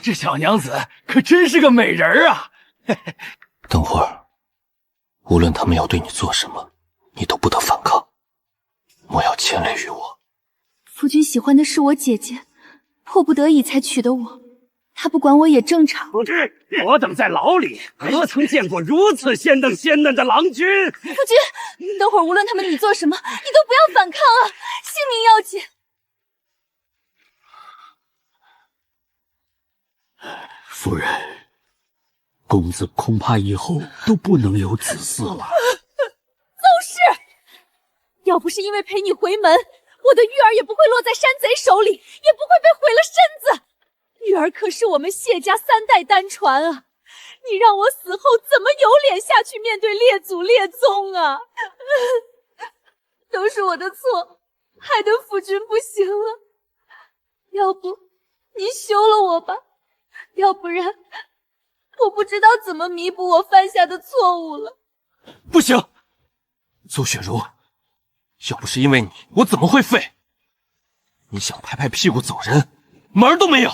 这小娘子可真是个美人啊！等会儿，无论他们要对你做什么，你都不得反抗，莫要牵累于我。夫君喜欢的是我姐姐，迫不得已才娶的我，他不管我也正常。夫君，我等在牢里何曾见过如此鲜嫩的郎君？夫君，等会儿无论他们你做什么，你都不要反抗啊，性命要紧。夫人，公子恐怕以后都不能有子嗣了。邹氏，要不是因为陪你回门，我的玉儿也不会落在山贼手里，也不会被毁了身子。玉儿可是我们谢家3代单传啊，你让我死后怎么有脸下去面对列祖列宗啊？都是我的错，害得夫君不行了。要不你休了我吧，要不然我不知道怎么弥补我犯下的错误了。不行，邹雪茹，要不是因为你，我怎么会废？你想拍拍屁股走人，门儿都没有。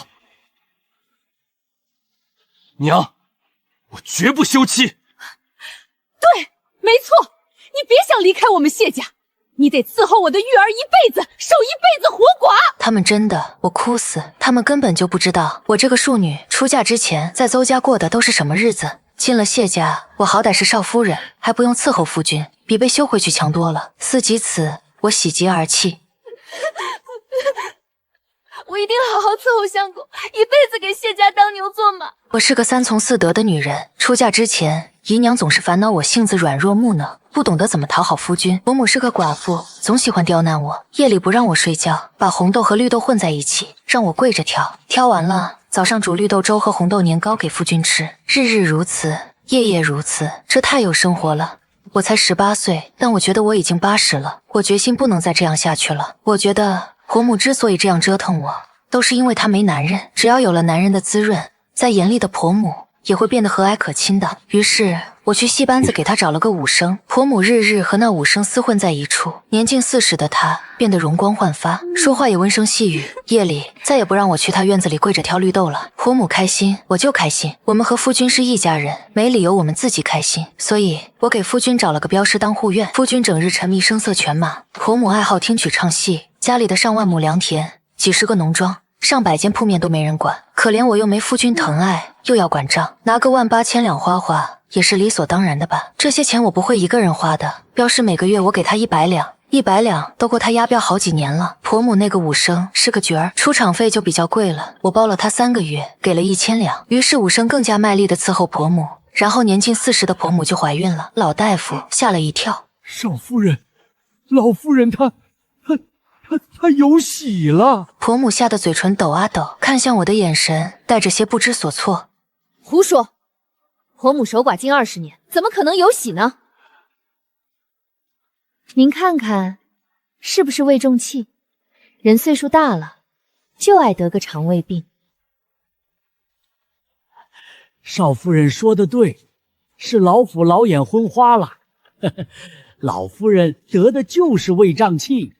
娘，我绝不休妻。对，没错，你别想离开我们谢家，你得伺候我的玉儿一辈子，守一辈子活寡。他们真的，我哭死，他们根本就不知道我这个庶女出嫁之前在邹家过的都是什么日子。进了谢家，我好歹是少夫人，还不用伺候夫君，比被休回去强多了。思及此，我喜极而泣。我一定好好伺候相公，一辈子给谢家当牛做马。我是个3从4德的女人，出嫁之前，姨娘总是烦恼我性子软弱木讷，不懂得怎么讨好夫君。伯母是个寡妇，总喜欢刁难我，夜里不让我睡觉，把红豆和绿豆混在一起，让我跪着挑，挑完了早上煮绿豆粥和红豆年糕给夫君吃，日日如此，夜夜如此，这太有生活了。我才18岁，但我觉得我已经80了，我决心不能再这样下去了。我觉得婆母之所以这样折腾我，都是因为她没男人，只要有了男人的滋润，再严厉的婆母也会变得和蔼可亲的。于是我去戏班子给她找了个武生，婆母日日和那武生厮混在一处，年近40的她变得容光焕发，说话也温声细语。夜里再也不让我去她院子里跪着挑绿豆了。婆母开心，我就开心，我们和夫君是一家人，没理由我们自己开心。所以我给夫君找了个镖师当护院，夫君整日沉迷声色犬马，婆母爱好听曲唱戏，家里的上万亩良田，几十个农庄，上百间铺面都没人管，可怜我又没夫君疼爱，又要管账，拿个18000两花花也是理所当然的吧。这些钱我不会一个人花的，镖师每个月我给他100两，100两都够他押镖好几年了。婆母那个武生是个角儿，出场费就比较贵了，我包了他3个月，给了1000两。于是武生更加卖力的伺候婆母，然后年近40的婆母就怀孕了，老大夫吓了一跳。少夫人，老夫人她有喜了。婆母吓得嘴唇抖啊抖，看向我的眼神带着些不知所措。胡说，婆母守寡近20年，怎么可能有喜呢？您看看，是不是胃重气？人岁数大了，就爱得个肠胃病。少夫人说的对，是老府老眼昏花了。老夫人得的就是胃胀气。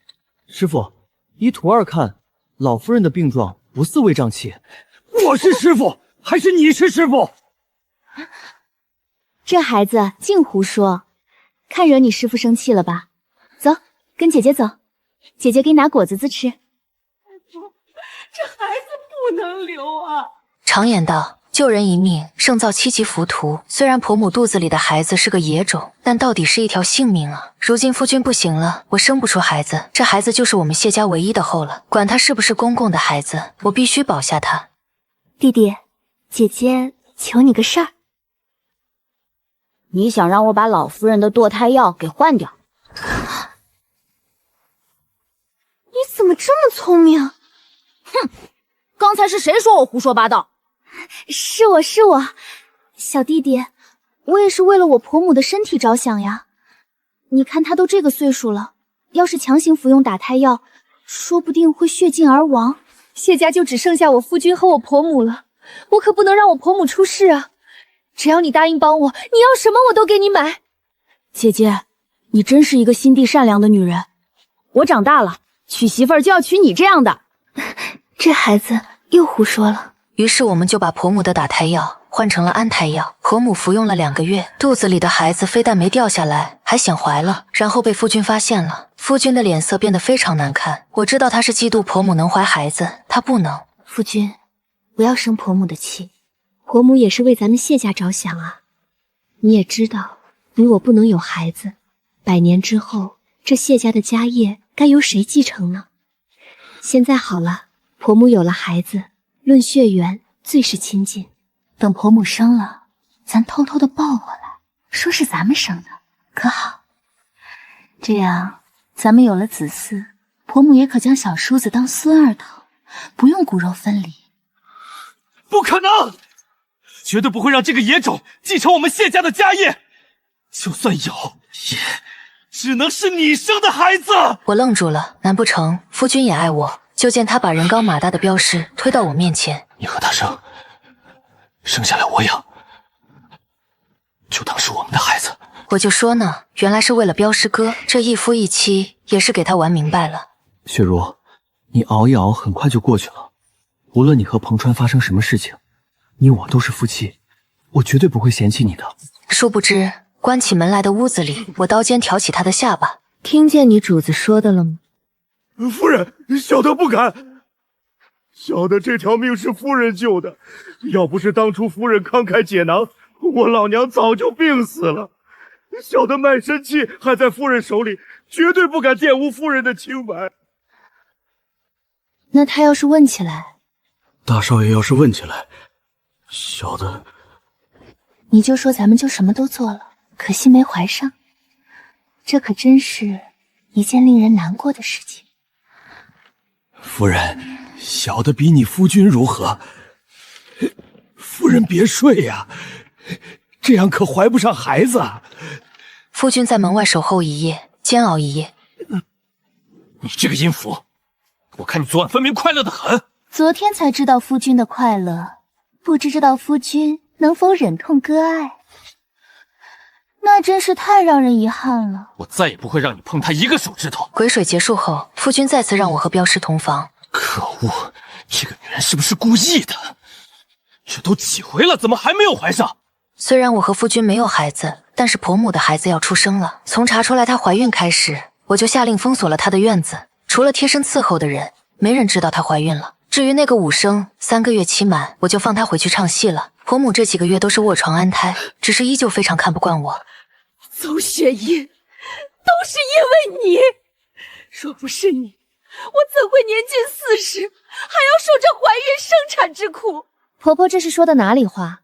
师傅，依徒儿看，老夫人的病状不似胃胀气。我是师傅，还是你是师傅？这孩子净胡说，看惹你师父生气了吧？走，跟姐姐走，姐姐给你拿果子吃。这孩子不能留啊！常言道，救人一命胜造7级浮屠。虽然婆母肚子里的孩子是个野种，但到底是一条性命啊！如今夫君不行了，我生不出孩子，这孩子就是我们谢家唯一的后了。管他是不是公公的孩子，我必须保下他。弟弟，姐姐求你个事儿。你想让我把老夫人的堕胎药给换掉？你怎么这么聪明？哼，刚才是谁说我胡说八道？是我，小弟弟，我也是为了我婆母的身体着想呀。你看她都这个岁数了，要是强行服用打胎药，说不定会血尽而亡。谢家就只剩下我夫君和我婆母了，我可不能让我婆母出事啊！只要你答应帮我，你要什么我都给你买。姐姐，你真是一个心地善良的女人。我长大了，娶媳妇儿就要娶你这样的。这孩子又胡说了。于是我们就把婆母的打胎药换成了安胎药。婆母服用了2个月，肚子里的孩子非但没掉下来，还显怀了，然后被夫君发现了。夫君的脸色变得非常难看，我知道他是嫉妒婆母能怀孩子，他不能。夫君，不要生婆母的气，婆母也是为咱们谢家着想啊。你也知道，你我不能有孩子，100年之后，这谢家的家业该由谁继承呢？现在好了，婆母有了孩子，论血缘最是亲近。等婆母生了，咱偷偷的抱过来，说是咱们生的，可好？这样，咱们有了子嗣，婆母也可将小叔子当孙儿疼，不用骨肉分离。不可能，绝对不会让这个野种继承我们谢家的家业。就算有，也只能是你生的孩子。我愣住了，难不成夫君也爱我？就见他把人高马大的镖师推到我面前，你和他生下来我养，就当是我们的孩子。我就说呢，原来是为了镖师哥，这一夫一妻也是给他玩明白了。雪茹，你熬一熬，很快就过去了。无论你和彭川发生什么事情，你我都是夫妻，我绝对不会嫌弃你的。殊不知，关起门来的屋子里，我刀尖挑起他的下巴。听见你主子说的了吗？夫人，小的不敢。小的这条命是夫人救的，要不是当初夫人慷慨解囊，我老娘早就病死了。小的卖身契还在夫人手里，绝对不敢玷污夫人的清白。那他要是问起来，大少爷要是问起来，小的……你就说咱们就什么都做了，可惜没怀上，这可真是一件令人难过的事情。夫人，小的比你夫君如何？夫人别睡呀，这样可怀不上孩子。夫君在门外守候一夜，煎熬一夜。你这个阴妇，我看你昨晚分明快乐得很。昨天才知道夫君的快乐，不知道夫君能否忍痛割爱，那真是太让人遗憾了。我再也不会让你碰他一个手指头。癸水结束后，夫君再次让我和镖师同房。可恶，这个女人是不是故意的？这都几回了，怎么还没有怀上？虽然我和夫君没有孩子，但是婆母的孩子要出生了。从查出来她怀孕开始，我就下令封锁了她的院子，除了贴身伺候的人，没人知道她怀孕了。至于那个武生，3个月期满，我就放他回去唱戏了。婆母这几个月都是卧床安胎，只是依旧非常看不惯我。邹雪音，都是因为你，若不是你，我怎会年近40，还要受这怀孕生产之苦？婆婆这是说的哪里话？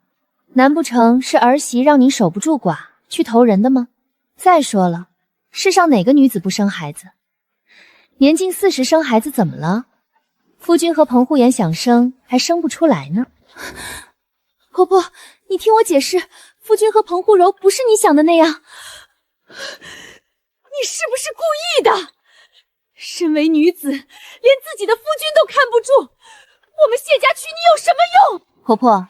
难不成是儿媳让你守不住寡，去投人的吗？再说了，世上哪个女子不生孩子？年近40生孩子怎么了？夫君和彭护言想生，还生不出来呢。婆婆，你听我解释，夫君和彭护柔不是你想的那样。你是不是故意的？身为女子，连自己的夫君都看不住，我们谢家娶你有什么用？婆婆，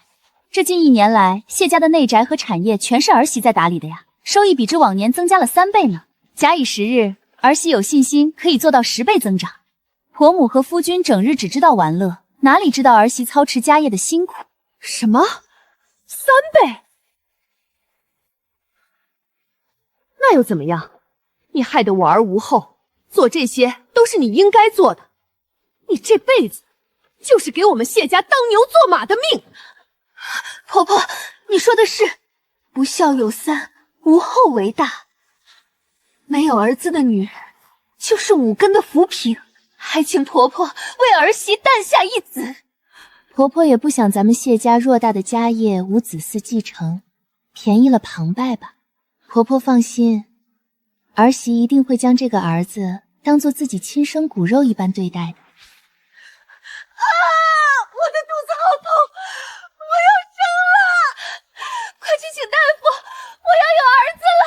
这近1年来，谢家的内宅和产业全是儿媳在打理的呀，收益比之往年增加了3倍呢。假以时日，儿媳有信心可以做到10倍增长。婆母和夫君整日只知道玩乐，哪里知道儿媳操持家业的辛苦？什么？3倍？那又怎么样？你害得我儿无后，做这些都是你应该做的。你这辈子就是给我们谢家当牛做马的命。婆婆，你说的是，不孝有三，无后为大。没有儿子的女人，就是5根的浮萍。还请婆婆为儿媳诞下一子。婆婆也不想咱们谢家偌大的家业无子嗣继承，便宜了庞拜吧。婆婆放心，儿媳一定会将这个儿子当做自己亲生骨肉一般对待的。我的肚子好痛，我要生了！快去请大夫，我要有儿子了！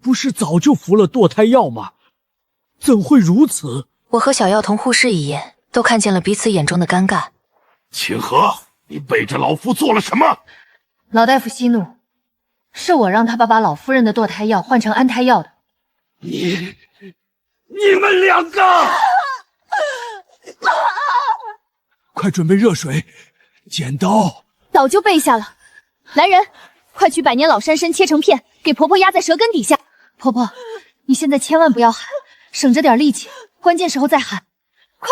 不是早就服了堕胎药吗？怎会如此？我和小药童互视一眼，都看见了彼此眼中的尴尬。清河，你背着老夫做了什么？老大夫息怒，是我让他把老夫人的堕胎药换成安胎药的。你们2个！快准备热水、剪刀。早就备下了。来人，快取百年老山参切成片，给婆婆压在舌根底下。婆婆，你现在千万不要喊，省着点力气，关键时候再喊。快，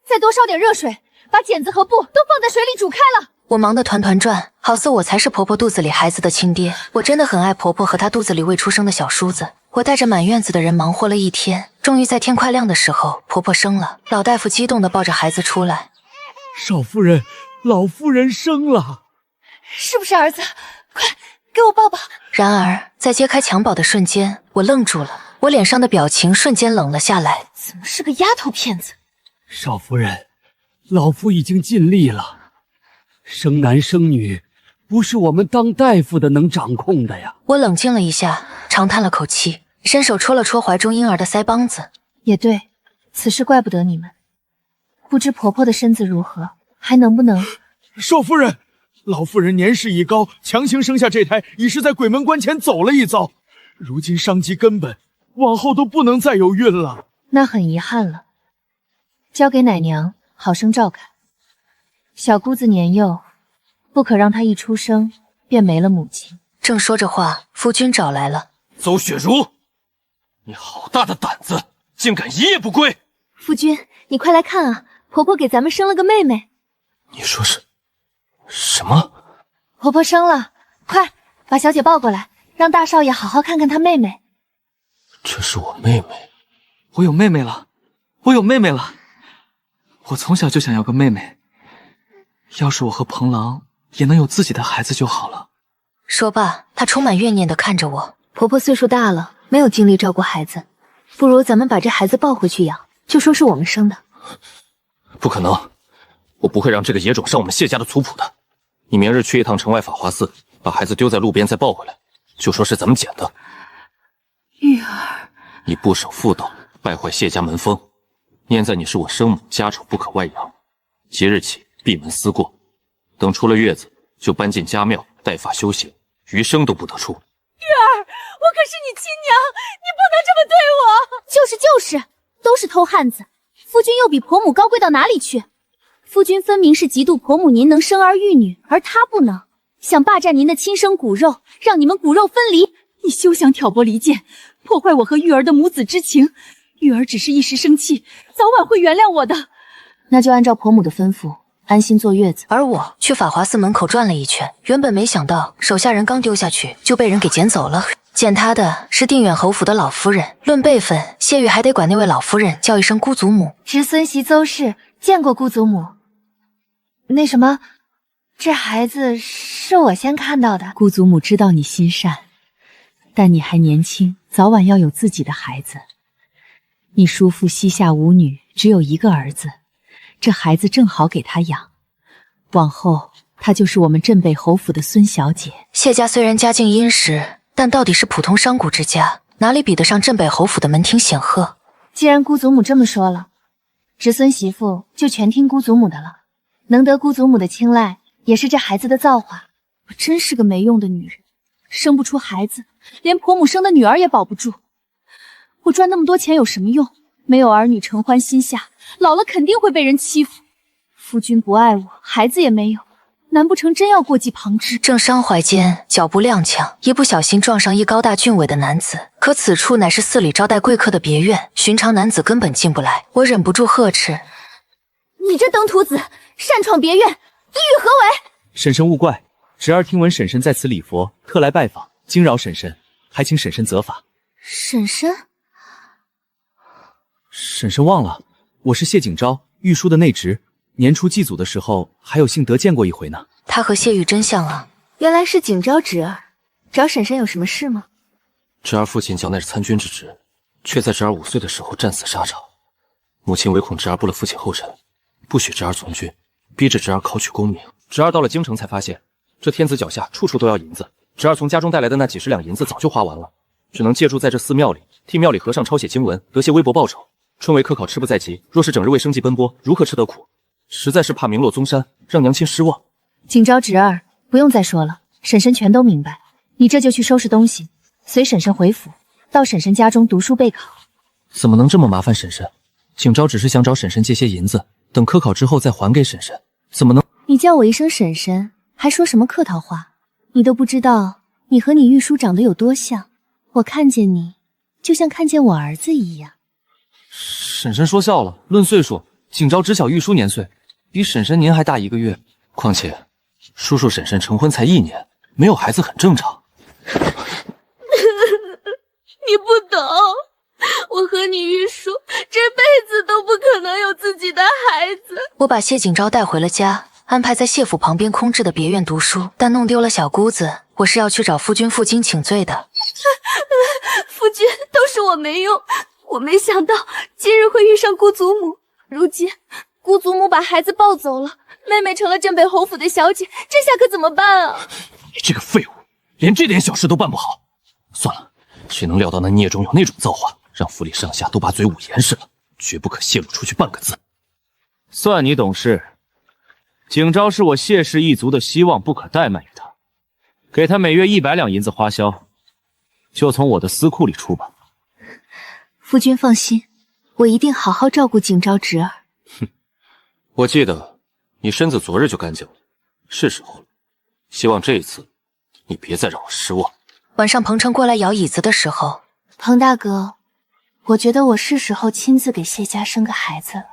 再多烧点热水，把剪子和布都放在水里煮开了。我忙得团团转，好似我才是婆婆肚子里孩子的亲爹。我真的很爱婆婆和她肚子里未出生的小叔子。我带着满院子的人忙活了一天，终于在天快亮的时候，婆婆生了。老大夫激动地抱着孩子出来。少夫人，老夫人生了，是不是儿子？快给我抱抱。然而在揭开襁褓的瞬间，我愣住了，我脸上的表情瞬间冷了下来。怎么是个丫头片子？少夫人，老夫已经尽力了。生男生女，不是我们当大夫的能掌控的呀。我冷静了一下，长叹了口气，伸手戳了戳怀中婴儿的腮帮子。也对，此事怪不得你们。不知婆婆的身子如何，还能不能……少夫人，老夫人年事已高，强行生下这胎，已是在鬼门关前走了一遭。如今伤及根本，往后都不能再有孕了。那很遗憾了，交给奶娘好生照看。小姑子年幼，不可让她一出生便没了母亲。正说着话，夫君找来了。邹雪茹，你好大的胆子，竟敢一夜不归！夫君，你快来看啊，婆婆给咱们生了个妹妹。你说是什么？婆婆生了，快把小姐抱过来，让大少爷好好看看她妹妹。这是我妹妹。我有妹妹了，我有妹妹了。我从小就想要个妹妹，要是我和彭郎也能有自己的孩子就好了。说罢，她充满怨念地看着我。婆婆岁数大了，没有精力照顾孩子，不如咱们把这孩子抱回去养，就说是我们生的。不可能，我不会让这个野种上我们谢家的族谱的。你明日去一趟城外法华寺，把孩子丢在路边再抱回来，就说是咱们捡的。玉儿，你不守妇道，败坏谢家门风，念在你是我生母，家丑不可外扬，即日起闭门思过，等出了月子就搬进家庙带发修行，余生都不得出。玉儿，我可是你亲娘，你不能这么对我。就是，都是偷汉子。夫君又比婆母高贵到哪里去？夫君分明是嫉妒婆母您能生儿育女，而她不能，想霸占您的亲生骨肉，让你们骨肉分离。你休想挑拨离间，破坏我和玉儿的母子之情。玉儿只是一时生气，早晚会原谅我的。那就按照婆母的吩咐，安心坐月子。而我去法华寺门口转了一圈，原本没想到手下人刚丢下去就被人给捡走了。捡他的是定远侯府的老夫人，论辈分，谢玉还得管那位老夫人叫一声姑祖母。侄孙媳邹氏见过姑祖母。那什么，这孩子是我先看到的。姑祖母知道你心善，但你还年轻，早晚要有自己的孩子。你叔父膝下无女，只有一个儿子，这孩子正好给他养，往后她就是我们镇北侯府的孙小姐。谢家虽然家境殷实，但到底是普通商贾之家，哪里比得上镇北侯府的门庭显赫？既然姑祖母这么说了，侄孙媳妇就全听姑祖母的了。能得姑祖母的青睐，也是这孩子的造化。我真是个没用的女人，生不出孩子，连婆母生的女儿也保不住。我赚那么多钱有什么用？没有儿女承欢心下，老了肯定会被人欺负。夫君不爱我，孩子也没有，难不成真要过继旁支？正伤怀间，脚步踉跄，一不小心撞上一高大俊伟的男子。可此处乃是寺里招待贵客的别院，寻常男子根本进不来。我忍不住呵斥：“你这登徒子，擅闯别院，意欲何为？”婶婶勿怪，侄儿听闻婶婶在此礼佛，特来拜访，惊扰婶婶，还请婶婶责罚。婶婶，婶婶忘了，我是谢景昭，玉书的内侄。年初祭祖的时候，还有幸得见过一回呢。他和谢玉真像啊！原来是景昭侄儿，找婶婶有什么事吗？侄儿父亲蒋乃是参军之职，却在侄儿5岁的时候战死沙场。母亲唯恐侄儿步了父亲后尘，不许侄儿从军，逼着侄儿考取功名。侄儿到了京城才发现，这天子脚下处处都要银子。侄儿从家中带来的那几十两银子早就花完了，只能借住在这寺庙里，替庙里和尚抄写经文，得些微薄报酬。春闱科考吃不在籍，若是整日为生计奔波，如何吃得苦？实在是怕名落宗山，让娘亲失望。景昭侄儿，不用再说了，婶婶全都明白。你这就去收拾东西，随婶婶回府，到婶婶家中读书备考。怎么能这么麻烦婶婶？景昭只是想找婶婶借些银子，等科考之后再还给婶婶，怎么能？你叫我一声婶婶，还说什么客套话？你都不知道你和你玉叔长得有多像，我看见你就像看见我儿子一样。婶婶说笑了，论岁数，景昭只小玉叔年岁，比婶婶您还大1个月。况且，叔叔婶婶成婚才1年，没有孩子很正常。你不懂，我和你玉叔这辈子都不可能有自己的孩子。我把谢景昭带回了家，安排在谢府旁边空置的别院读书，但弄丢了小姑子，我是要去找夫君负荆请罪的。夫君，都是我没用，我没想到今日会遇上姑祖母。如今姑祖母把孩子抱走了，妹妹成了镇北侯府的小姐，这下可怎么办啊？你这个废物，连这点小事都办不好。算了，谁能料到那孽种有那种造化，让府里上下都把嘴捂严实了，绝不可泄露出去半个字。算你懂事。景昭是我谢氏一族的希望，不可怠慢于他。给他每月100两银子花销，就从我的私库里出吧。夫君放心，我一定好好照顾景昭侄儿。哼，我记得你身子昨日就干净了，是时候了。希望这一次你别再让我失望。晚上彭城过来摇椅子的时候，彭大哥，我觉得我是时候亲自给谢家生个孩子了。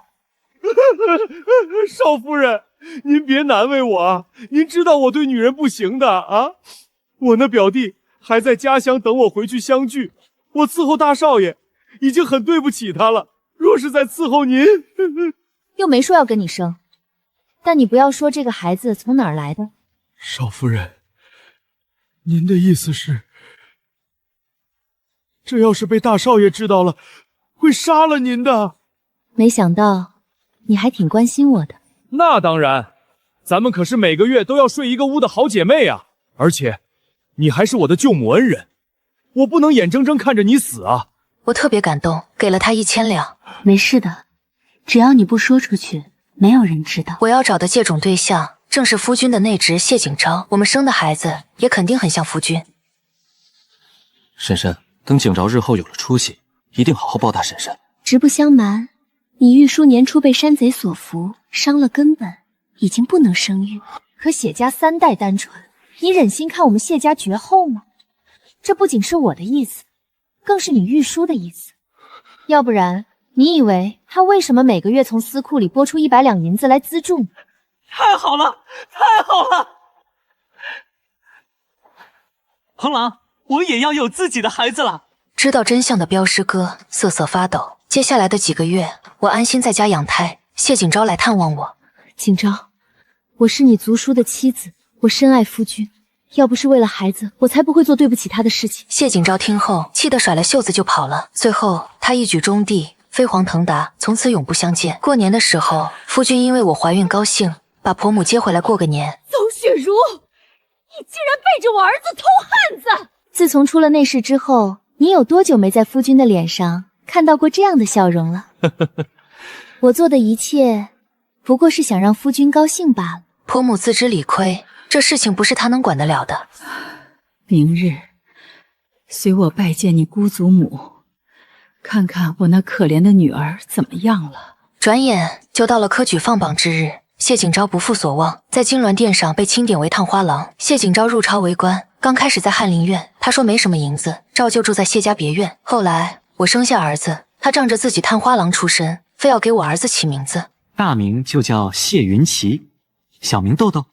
少夫人，您别难为我啊！您知道我对女人不行的啊！我那表弟还在家乡等我回去相聚，我伺候大少爷已经很对不起他了。若是再伺候您，又没说要跟你生，但你不要说这个孩子从哪儿来的。少夫人，您的意思是，这要是被大少爷知道了，会杀了您的。没想到你还挺关心我的。那当然，咱们可是每个月都要睡一个屋的好姐妹啊！而且，你还是我的舅母恩人，我不能眼睁睁看着你死啊！我特别感动，给了他1000两。没事的，只要你不说出去，没有人知道。我要找的借种对象正是夫君的内侄谢景昭，我们生的孩子也肯定很像夫君。婶婶，等景昭日后有了出息，一定好好报答婶婶。实不相瞒，你玉叔年初被山贼所俘，伤了根本，已经不能生育。可谢家3代单传，你忍心看我们谢家绝后吗？这不仅是我的意思，更是你玉叔的意思。要不然，你以为他为什么每个月从私库里拨出100两银子来资助你？太好了，太好了！彭郎，我也要有自己的孩子了。知道真相的镖师哥瑟瑟发抖。接下来的几个月，我安心在家养胎。谢景昭来探望我。景昭，我是你族叔的妻子，我深爱夫君，要不是为了孩子，我才不会做对不起他的事情。谢景昭听后，气得甩了袖子就跑了。随后，他一举中地，飞黄腾达，从此永不相见。过年的时候，夫君因为我怀孕高兴，把婆母接回来过个年。邹雪茹，你竟然背着我儿子偷汉子！自从出了那事之后，你有多久没在夫君的脸上看到过这样的笑容了？我做的一切，不过是想让夫君高兴罢了。婆母自知理亏，这事情不是她能管得了的。明日随我拜见你姑祖母，看看我那可怜的女儿怎么样了。转眼就到了科举放榜之日，谢景昭不负所望，在金銮殿上被钦点为探花郎。谢景昭入朝为官，刚开始在翰林院，他说没什么银子，照旧住在谢家别院。后来我生下儿子，他仗着自己探花郎出身，非要给我儿子起名字。大名就叫谢云奇，小名豆豆。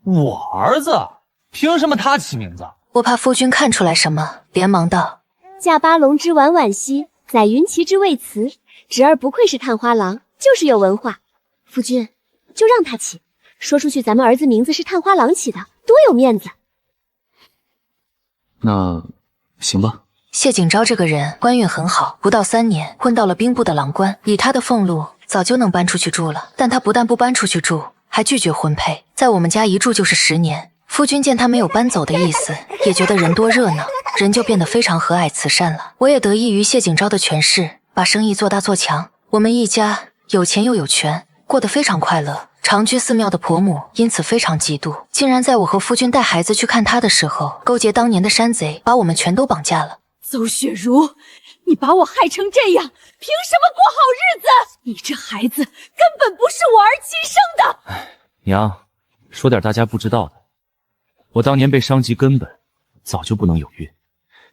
我儿子，凭什么他起名字？我怕夫君看出来什么，连忙道：驾八龙之婉婉兮，载云奇之未辞。侄儿不愧是探花郎，就是有文化。夫君，就让他起，说出去咱们儿子名字是探花郎起的，多有面子。那行吧。谢景昭这个人官运很好，不到3年混到了兵部的郎官，以他的俸禄早就能搬出去住了。但他不但不搬出去住，还拒绝婚配，在我们家一住就是10年。夫君见他没有搬走的意思，也觉得人多热闹，人就变得非常和蔼慈善了。我也得益于谢景昭的权势，把生意做大做强。我们一家有钱又有权，过得非常快乐。常居寺庙的婆母因此非常嫉妒，竟然在我和夫君带孩子去看他的时候，勾结当年的山贼，把我们全都绑架了。邹雪茹，你把我害成这样，凭什么过好日子？你这孩子根本不是我儿亲生的。娘，说点大家不知道的。我当年被伤及根本，早就不能有孕。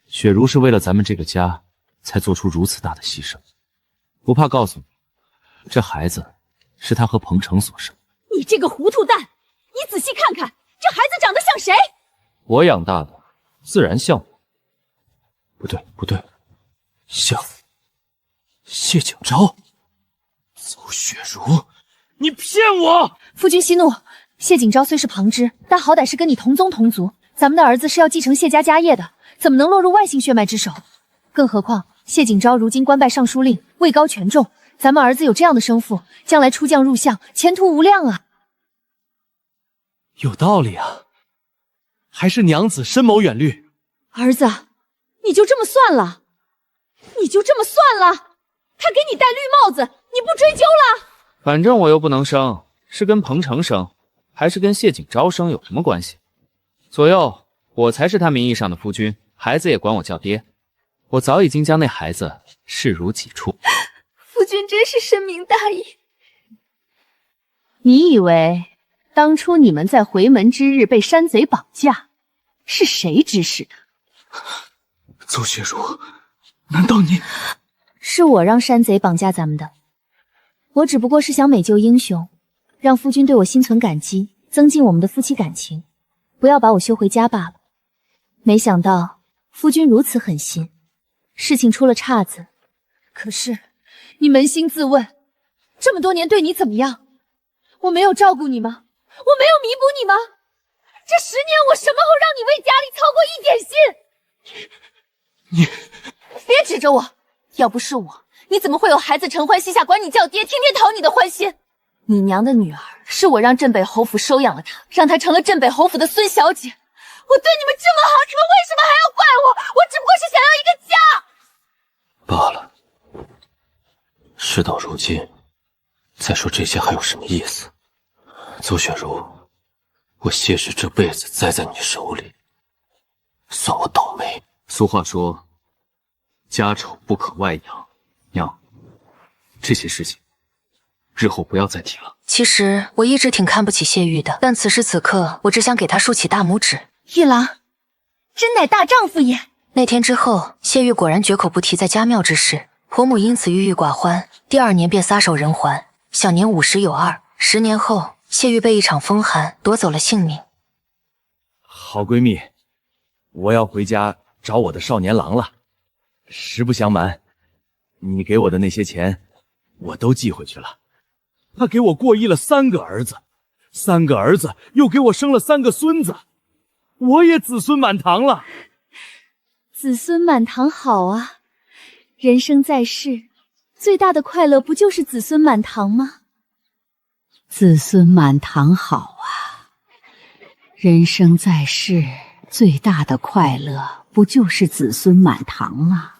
雪茹是为了咱们这个家，才做出如此大的牺牲。不怕告诉你，这孩子是她和彭程所生。你这个糊涂蛋，你仔细看看，这孩子长得像谁？我养大的，自然像我。不对，像谢景昭、邹雪茹，你骗我！夫君息怒，谢景昭虽是旁支，但好歹是跟你同宗同族。咱们的儿子是要继承谢家家业的，怎么能落入外姓血脉之手？更何况谢景昭如今官拜尚书令，位高权重，咱们儿子有这样的生父，将来出将入相，前途无量啊！有道理啊，还是娘子深谋远虑。儿子，你就这么算了？他给你戴绿帽子，你不追究了？反正我又不能生，是跟彭程生，还是跟谢景昭生有什么关系？左右，我才是他名义上的夫君，孩子也管我叫爹。我早已经将那孩子视如己出。夫君真是深明大义。你以为当初你们在回门之日被山贼绑架，是谁指使的？邹雪茹，难道你……是我让山贼绑架咱们的。我只不过是想美救英雄，让夫君对我心存感激，增进我们的夫妻感情，不要把我休回家罢了。没想到夫君如此狠心，事情出了岔子。可是你扪心自问，这么多年对你怎么样？我没有照顾你吗？我没有弥补你吗？这10年我什么后让你为家里操过一点心？你别指着我，要不是我，你怎么会有孩子承欢膝下管你叫爹，天天讨你的欢心？你娘的女儿是我让镇北侯府收养了她，让她成了镇北侯府的孙小姐。我对你们这么好，你们为什么还要怪我？我只不过是想要一个家。罢了，事到如今，再说这些还有什么意思？邹雪茹，我谢氏这辈子栽在你手里，算我倒霉。俗话说，家丑不可外扬。娘，这些事情日后不要再提了。其实我一直挺看不起谢玉的，但此时此刻，我只想给他竖起大拇指。玉郎，真乃大丈夫也。那天之后，谢玉果然绝口不提在家庙之事，婆母因此郁郁寡欢，第2年便撒手人寰，享年50有2。10年后，谢玉被一场风寒夺走了性命。好闺蜜，我要回家找我的少年郎了。实不相瞒，你给我的那些钱，我都寄回去了。他给我过继了3个儿子，3个儿子又给我生了3个孙子，我也子孙满堂了。子孙满堂好啊，人生在世，最大的快乐不就是子孙满堂吗？子孙满堂好啊，人生在世，最大的快乐不就是子孙满堂吗？